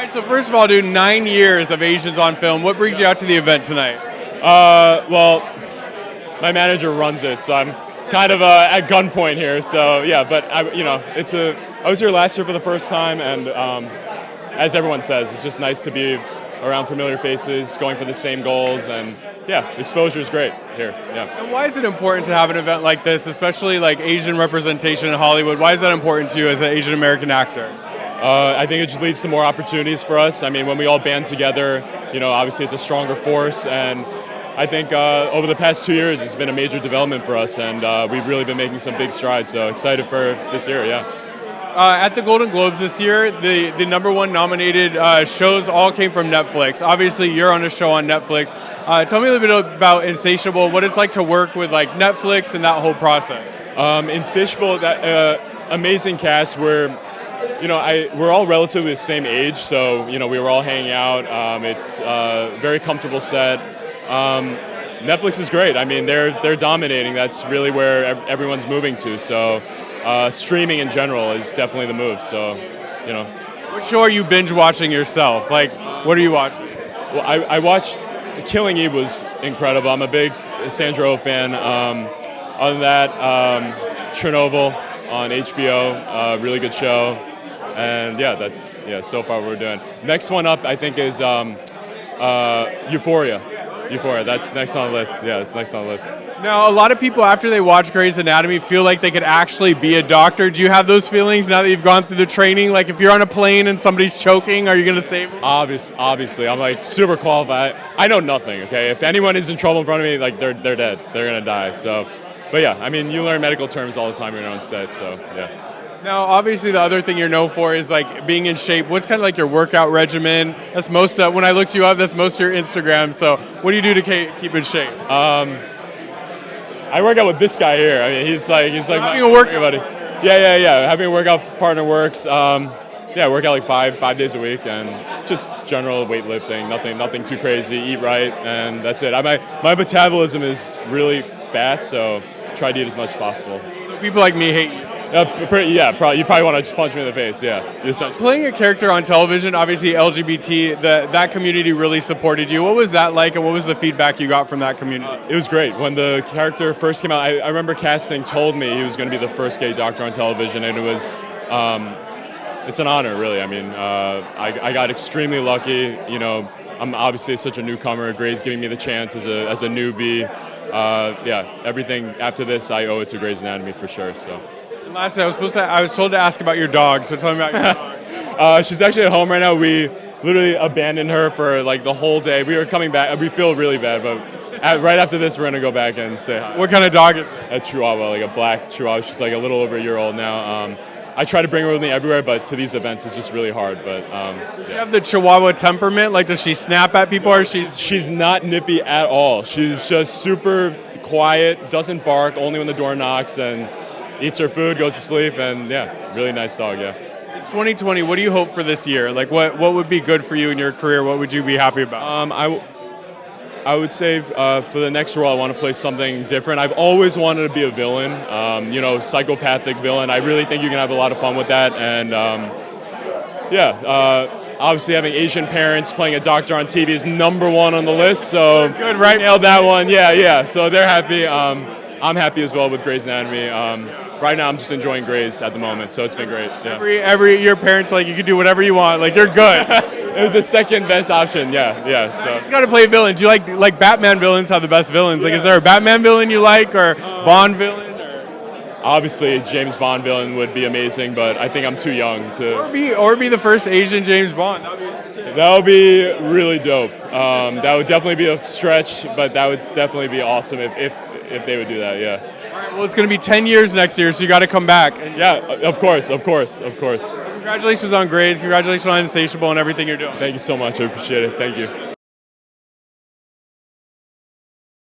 right, so first of all, dude, 9 years of Asians on Film. What brings you out to the event tonight? Well, my manager runs it, so I'm kind of at gunpoint here. So yeah, but I was here last year for the first time, and as everyone says, it's just nice to be around familiar faces, going for the same goals, and yeah, exposure is great here. Yeah. And why is it important to have an event like this, especially like Asian representation in Hollywood? Why is that important to you as an Asian American actor? I think it just leads to more opportunities for us. I mean, when we all band together, obviously it's a stronger force, and I think over the past 2 years it's been a major development for us, and we've really been making some big strides, so excited for this year, yeah. At the Golden Globes this year, the #1 nominated shows all came from Netflix. Obviously, you're on a show on Netflix. Tell me a little bit about Insatiable, what it's like to work with like Netflix and that whole process. Insatiable, that amazing cast. We're all relatively the same age, so we were all hanging out. It's a very comfortable set. Netflix is great. I mean, they're dominating. That's really where everyone's moving to. So. Streaming in general is definitely the move, so, What show are you binge watching yourself? Like, what are you watching? Well, I watched Killing Eve was incredible. I'm a big Sandra Oh fan. Other than that, Chernobyl on HBO, really good show. And so far what we're doing. Next one up, I think, is Euphoria. That's next on the list. Yeah, it's next on the list. Now, a lot of people, after they watch Grey's Anatomy, feel like they could actually be a doctor. Do you have those feelings now that you've gone through the training? Like, if you're on a plane and somebody's choking, are you going to save them? Obviously. I'm, like, super qualified. I know nothing, okay? If anyone is in trouble in front of me, like, they're dead. They're going to die. So, but, yeah, I mean, you learn medical terms all the time when you're on set, so, yeah. Now, obviously, the other thing you're known for is, like, being in shape. What's kind of like your workout regimen? That's most of, when I looked you up, that's most of your Instagram. So what do you do to keep in shape? I work out with this guy here. I mean, he's like having a workout buddy. Yeah. Having a workout partner works. I work out like five days a week, and just general weightlifting. Nothing too crazy. Eat right, and that's it. My metabolism is really fast, so try to eat as much as possible. So people like me hate you. You probably want to just punch me in the face, yeah. Playing a character on television, obviously LGBT, that community really supported you. What was that like, and what was the feedback you got from that community? It was great. When the character first came out, I remember casting told me he was going to be the first gay doctor on television, and it was, it's an honor, really. I mean, I got extremely lucky. I'm obviously such a newcomer. Grey's giving me the chance as a newbie. Everything after this, I owe it to Grey's Anatomy for sure, so. Lastly, I was told to ask about your dog, so tell me about your dog. She's actually at home right now. We literally abandoned her for like the whole day. We were coming back. We feel really bad, but right after this, we're going to go back and say hi. What kind of dog is it? A Chihuahua, like a black Chihuahua. She's like a little over a year old now. I try to bring her with me everywhere, but to these events, it's just really hard. But does she have the Chihuahua temperament? Like, does she snap at people, or she's not nippy at all. She's just super quiet, doesn't bark, only when the door knocks, and eats her food, goes to sleep, and really nice dog, yeah. It's 2020. What do you hope for this year? Like, what would be good for you in your career? What would you be happy about? I would say for the next role, I want to play something different. I've always wanted to be a villain, psychopathic villain. I really think you can have a lot of fun with that, and obviously having Asian parents playing a doctor on TV is #1 on the list, so good, right? Nailed that one, yeah. So they're happy. I'm happy as well with Grey's Anatomy. Right now, I'm just enjoying Grey's at the moment, so it's been great. Yeah. Every your parents like you could do whatever you want, like you're good. It was the second best option. Yeah. So you just got to play villains. Do you like Batman villains have the best villains? Like, is there a Batman villain you like, or Bond villain? Obviously, James Bond villain would be amazing, but I think I'm too young to. Or be the first Asian James Bond. That would be really dope. That would definitely be a stretch, but that would definitely be awesome if they would do that, yeah. All right, well, it's going to be 10 years next year, so you got to come back. Yeah, of course. Congratulations on Grey's. Congratulations on Insatiable and everything you're doing. Thank you so much. I appreciate it. Thank you.